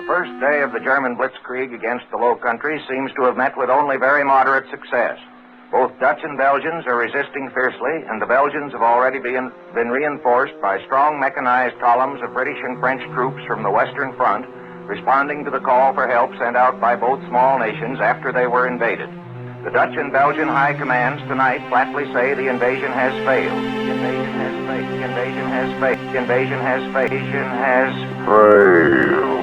first day of the German blitzkrieg against the Low Countries seems to have met with only very moderate success. Both Dutch and Belgians are resisting fiercely, and the Belgians have already been reinforced by strong mechanized columns of British and French troops from the Western Front, responding to the call for help sent out by both small nations after they were invaded. The Dutch and Belgian high commands tonight flatly say the invasion has failed. The invasion has failed. The invasion has failed. The invasion has failed. The invasion has failed.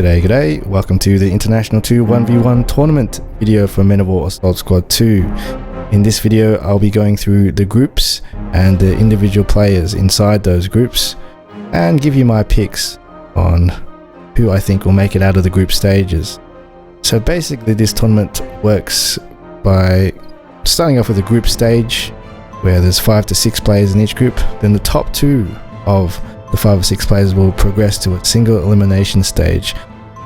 G'day, welcome to the International 2 1v1 tournament video for Men of War Assault Squad 2. In this video I'll be going through the groups and the individual players inside those groups and give you my picks on who I think will make it out of the group stages. So basically this tournament works by starting off with a group stage where there's 5 to 6 players in each group. Then the top 2 of the 5 or 6 players will progress to a single elimination stage,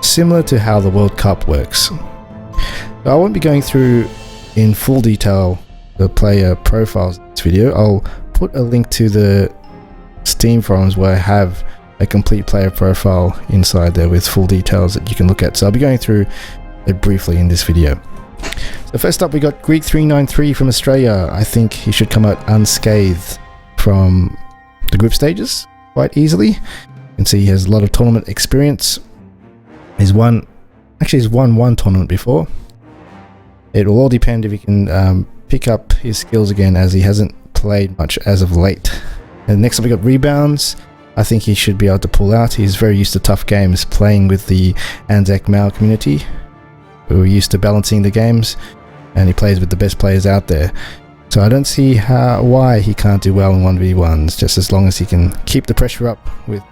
similar to how the World Cup works. So I won't be going through in full detail the player profiles in this video. I'll put a link to the Steam forums where I have a complete player profile inside there with full details that you can look at. So I'll be going through it briefly in this video. So first up we got Greek393 from Australia. I think he should come out unscathed from the group stages quite easily. You can see he has a lot of tournament experience. He's won one tournament before. It will all depend if he can pick up his skills again, as he hasn't played much as of late. And next up we got Reboundz. I think he should be able to pull out. He's very used to tough games, playing with the Anzac male community who are used to balancing the games, and he plays with the best players out there. So I don't see why he can't do well in 1v1s, just as long as he can keep the pressure up with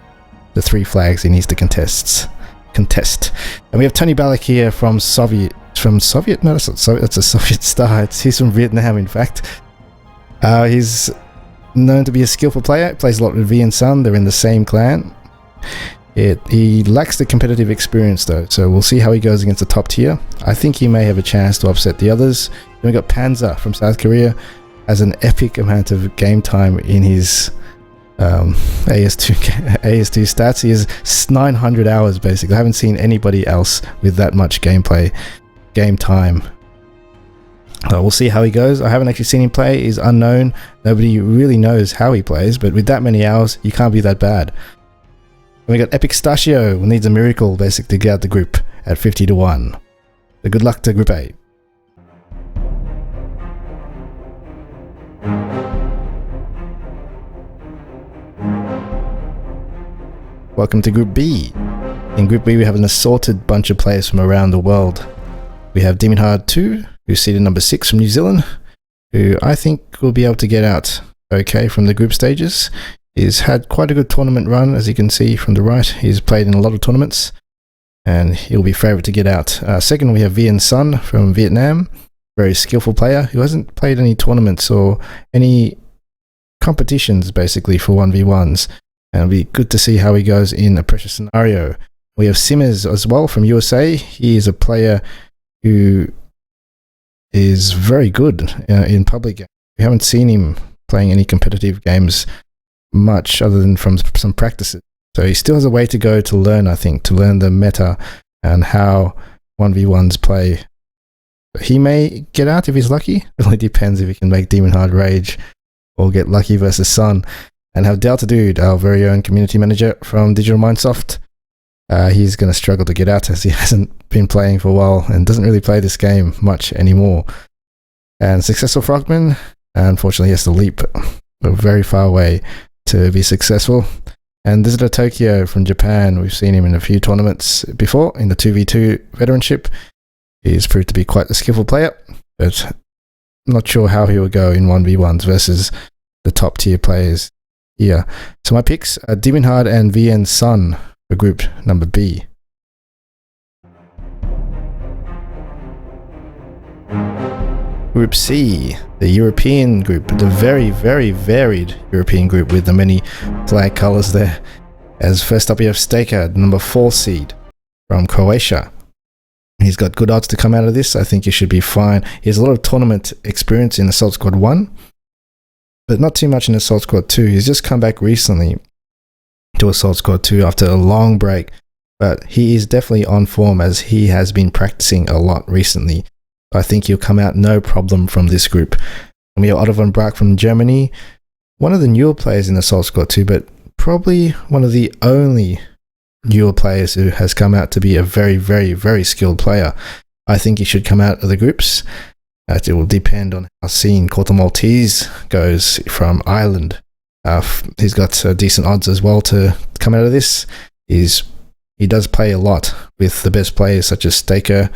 the 3 flags he needs to contest. And we have Tony Ballack here from Soviet? No, that's not Soviet, that's a Soviet star. He's from Vietnam, in fact. He's known to be a skillful player, plays a lot with V and Sun, they're in the same clan. He lacks the competitive experience though, so we'll see how he goes against the top tier. I think he may have a chance to upset the others. Then we got Panzer from South Korea, has an epic amount of game time in his AS2 stats. He has 900 hours basically. I haven't seen anybody else with that much game time. We'll see how he goes. I haven't actually seen him play. He's unknown. Nobody really knows how he plays, but with that many hours, you can't be that bad. And we got Epicstachio, who needs a miracle basically to get out the group at 50 to 1. So good luck to Group A. Welcome to Group B. In Group B we have an assorted bunch of players from around the world. We have DDIMM, who's seeded number 6 from New Zealand, who I think will be able to get out okay from the group stages. He's had quite a good tournament run, as you can see from the right. He's played in a lot of tournaments, and he'll be favourite to get out. Second, we have V and Sun from Vietnam, very skillful player who hasn't played any tournaments or any competitions basically for 1v1s, and it'll be good to see how he goes in a pressure scenario. We have Simmers as well from USA. He is a player who is very good in public games. We haven't seen him playing any competitive games much other than from some practices. So he still has a way to go to learn, I think, to learn the meta and how 1v1s play. He may get out if he's lucky. It really depends if he can make Demon Hard rage or get lucky versus Sun. And have Delta Dude, our very own community manager from Digital Mindsoft. He's going to struggle to get out as he hasn't been playing for a while and doesn't really play this game much anymore. And Successful Frogman, unfortunately he has to leap a very far away to be successful. And Visitor Tokyo from Japan, we've seen him in a few tournaments before in the 2v2 veteranship. He's proved to be quite a skillful player, but I'm not sure how he will go in 1v1s versus the top tier players here. So my picks are Demon Hard and VN Sun for group number B. Group C, the European group, the very, very varied European group with the many flag colours there. As first up we have Staker, number 4 seed from Croatia. He's got good odds to come out of this. I think he should be fine. He has a lot of tournament experience in Assault Squad 1, but not too much in Assault Squad 2. He's just come back recently to Assault Squad 2 after a long break, but he is definitely on form as he has been practicing a lot recently. I think he'll come out no problem from this group. And we have Otto von Brack from Germany, one of the newer players in Assault Squad 2, but probably one of the only newer players who has come out to be a very, very, very skilled player. I think he should come out of the groups. It will depend on how seen cortomaltese goes from Ireland. He's got decent odds as well to come out of this. He's he does play a lot with the best players such as Staker,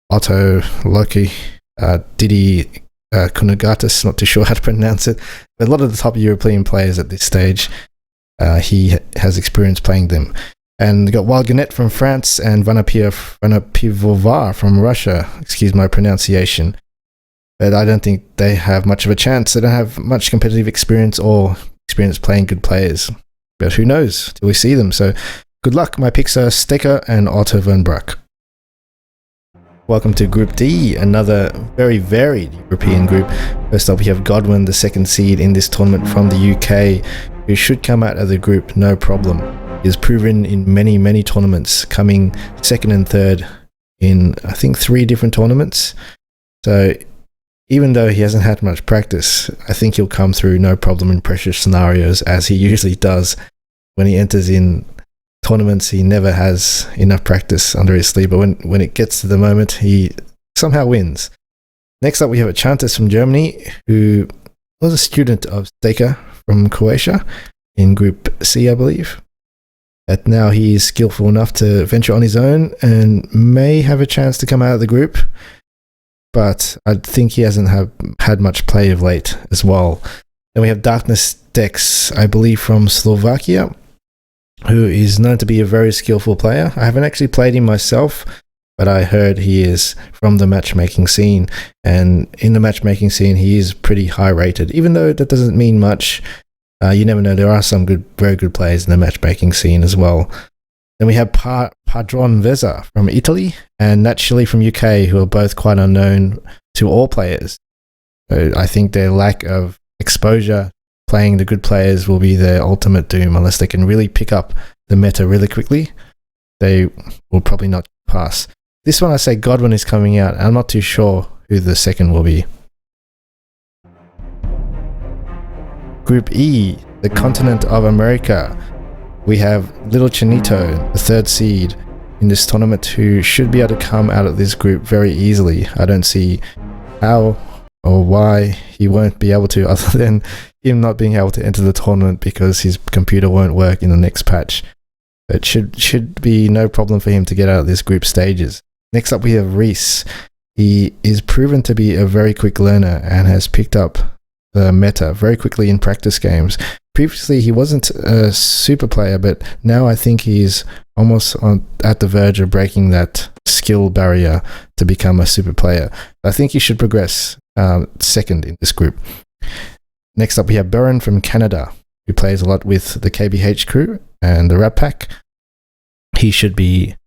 Otto, Loki, Didi Kunagatis, not too sure how to pronounce it, but a lot of the top European players at this stage, he has experience playing them. And we got Wild Gannett from France and Vanopivovar from Russia, excuse my pronunciation. But I don't think they have much of a chance. They don't have much competitive experience or experience playing good players. But who knows till we see them. So good luck. My picks are Staker and Otto von Bruck. Welcome to Group D, another very varied European group. First up, we have Godwin, the second seed in this tournament from the UK, who should come out of the group no problem. He has proven in many tournaments, coming second and third in, I think, 3 different tournaments. So even though he hasn't had much practice, I think he'll come through no problem in pressure scenarios, as he usually does. When he enters in tournaments, he never has enough practice under his sleeve, but when it gets to the moment, he somehow wins. Next up, we have Achantus from Germany, who was a student of Staker from Croatia in Group C, I believe. But now he is skillful enough to venture on his own and may have a chance to come out of the group, but I think he hasn't had much play of late as well. Then we have DarknessDex, I believe from Slovakia, who is known to be a very skillful player. I haven't actually played him myself, but I heard he is from the matchmaking scene, and in the matchmaking scene he is pretty high rated, even though that doesn't mean much. You never know, there are some very good players in the matchmaking scene as well. Then we have Pardron Vezza from Italy and Nat Shilly from UK, who are both quite unknown to all players. So I think their lack of exposure playing the good players will be their ultimate doom. Unless they can really pick up the meta really quickly, they will probably not pass. This one I say Godwin is coming out. I'm not too sure who the second will be. Group E, the continent of America. We have Little Chinito, the third seed in this tournament, who should be able to come out of this group very easily. I don't see how or why he won't be able to, other than him not being able to enter the tournament because his computer won't work in the next patch. It should be no problem for him to get out of this group stages. Next up, we have Reece. He is proven to be a very quick learner and has picked up the meta very quickly in practice games. Previously, he wasn't a super player, but now I think he's almost at the verge of breaking that skill barrier to become a super player. I think he should progress second in this group. Next up, we have Baron from Canada, who plays a lot with the KBH crew and the Rat Pack. He should be...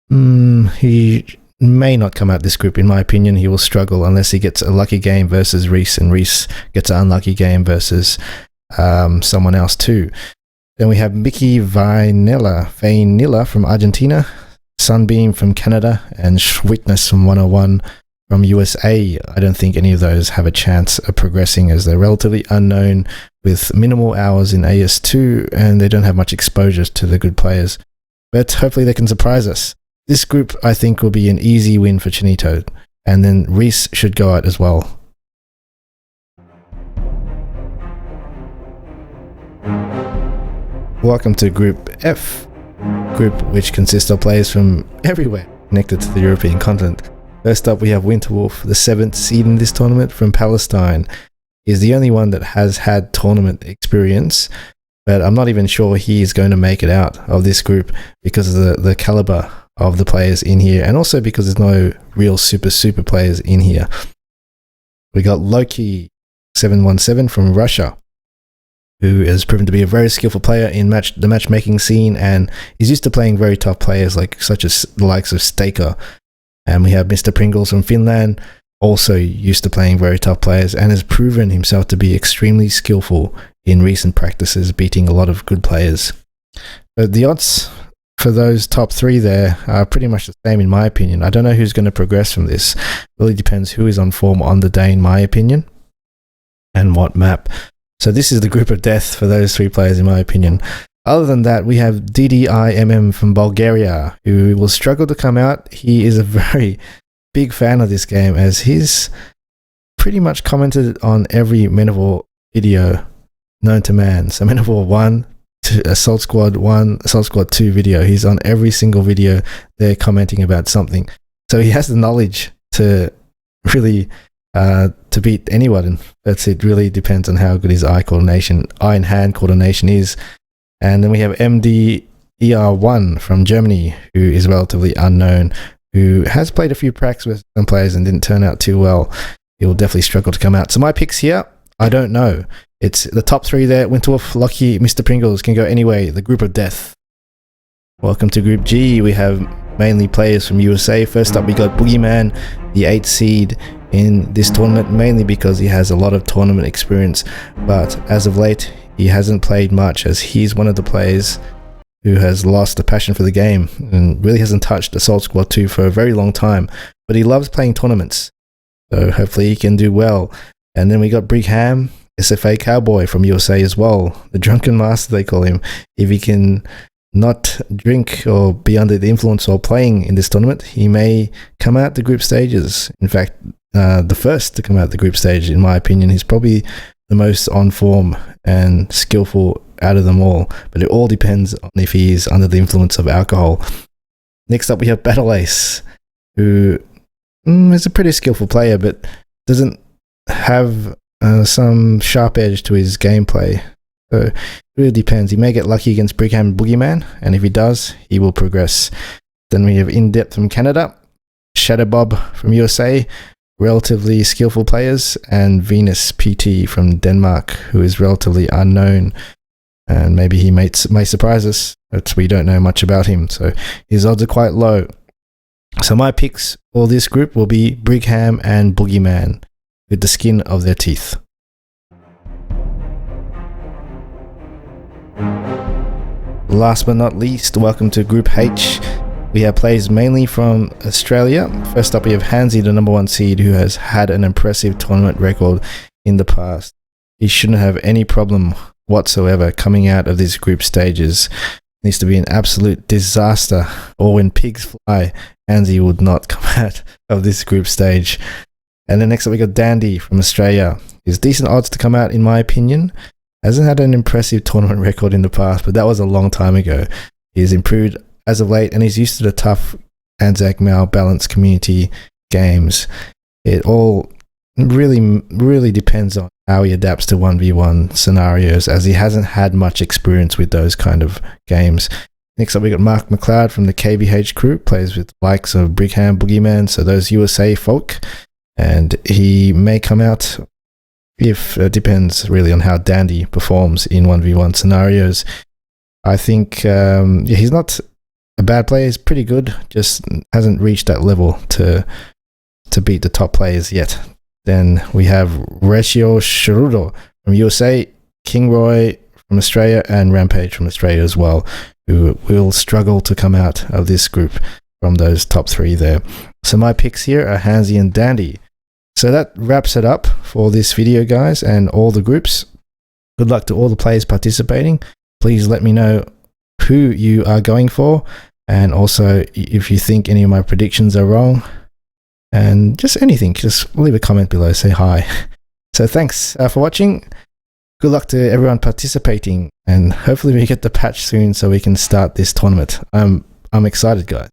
he may not come out this group, in my opinion. He will struggle unless he gets a lucky game versus Reece, and Reece gets an unlucky game versus someone else too. Then we have MickyVainilla from Argentina, Sunbeam from Canada, and Schweetness from 101 from USA. I don't think any of those have a chance of progressing, as they're relatively unknown with minimal hours in AS2 and they don't have much exposure to the good players. But hopefully they can surprise us. This group, I think, will be an easy win for Chinito, and then Reece should go out as well. Welcome to Group F, group which consists of players from everywhere connected to the European continent. First up, we have Winterwolf, the 7th seed in this tournament from Palestine. He is the only one that has had tournament experience, but I'm not even sure he is going to make it out of this group because of the caliber of the players in here, and also because there's no real super players in here. We got Loki 717 from Russia, who has proven to be a very skillful player in the matchmaking scene, and is used to playing very tough players such as the likes of Staker. And we have Mr.Pringles from Finland, also used to playing very tough players, and has proven himself to be extremely skillful in recent practices, beating a lot of good players. But the odds for those top 3 there are pretty much the same, in my opinion. I don't know who's going to progress from this. It really depends who is on form on the day, in my opinion, and what map. So this is the group of death for those 3 players, in my opinion. Other than that, we have DDIMM from Bulgaria, who will struggle to come out. He is a very big fan of this game, as he's pretty much commented on every Metavar video known to man. So Metavar 1, Assault Squad 1, Assault Squad 2 video. He's on every single video there commenting about something. So he has the knowledge to really to beat anyone. It really depends on how good his eye and hand coordination is. And then we have MDER1 from Germany, who is relatively unknown, who has played a few practice with some players and didn't turn out too well. He'll definitely struggle to come out. So my picks here, I don't know. It's the top 3 there. Wintworth, Lockie, Mr.Pringles can go anyway. The group of death. Welcome to Group G. We have mainly players from USA. First up, we got Boogeyman, the 8th seed in this tournament, mainly because he has a lot of tournament experience. But as of late, he hasn't played much, as he's one of the players who has lost the passion for the game and really hasn't touched Assault Squad 2 for a very long time. But he loves playing tournaments, so hopefully he can do well. And then we got Brigham, SFA Cowboy from USA as well. The drunken master, they call him. If he can not drink or be under the influence while playing in this tournament, he may come out the group stages. In fact, the first to come out the group stage, in my opinion. He's probably the most on form and skillful out of them all, but it all depends on if he is under the influence of alcohol. Next up, we have Battle Ace, who is a pretty skillful player, but doesn't have some sharp edge to his gameplay. So it really depends. He may get lucky against Brigham and Boogeyman, and if he does, he will progress. Then we have In Depth from Canada, Shadow Bob from USA, relatively skillful players, and Venus PT from Denmark, who is relatively unknown, and maybe he may surprise us, but we don't know much about him, so his odds are quite low. So my picks for this group will be Brigham and Boogeyman, with the skin of their teeth. Last but not least, welcome to Group H. We have players mainly from Australia. First up, we have Hansi, the number 1 seed, who has had an impressive tournament record in the past. He shouldn't have any problem whatsoever coming out of these group stages. It needs to be an absolute disaster, or when pigs fly, Hansi would not come out of this group stage. And then next up, we got Dandy from Australia. He's decent odds to come out, in my opinion. Hasn't had an impressive tournament record in the past, but that was a long time ago. He's improved as of late, and he's used to the tough Anzac Mal balanced community games. It all really depends on how he adapts to 1v1 scenarios, as he hasn't had much experience with those kind of games. Next up, we got Mark McLeod from the KVH crew, plays with the likes of Brigham, Boogeyman, so those USA folk, and he may come out. If it depends really on how Dandy performs in 1v1 scenarios. I think he's not a bad player. He's pretty good, just hasn't reached that level to beat the top players yet. Then we have Ratio Sharudo from USA, King Roy from Australia, and Rampage from Australia as well, who will struggle to come out of this group from those top 3 there. So my picks here are Hansi and Dandy. So that wraps it up for this video, guys, and all the groups. Good luck to all the players participating. Please let me know who you are going for, and also if you think any of my predictions are wrong, and just anything, just leave a comment below, say hi. So thanks for watching. Good luck to everyone participating, and hopefully we get the patch soon so we can start this tournament. I'm excited, guys.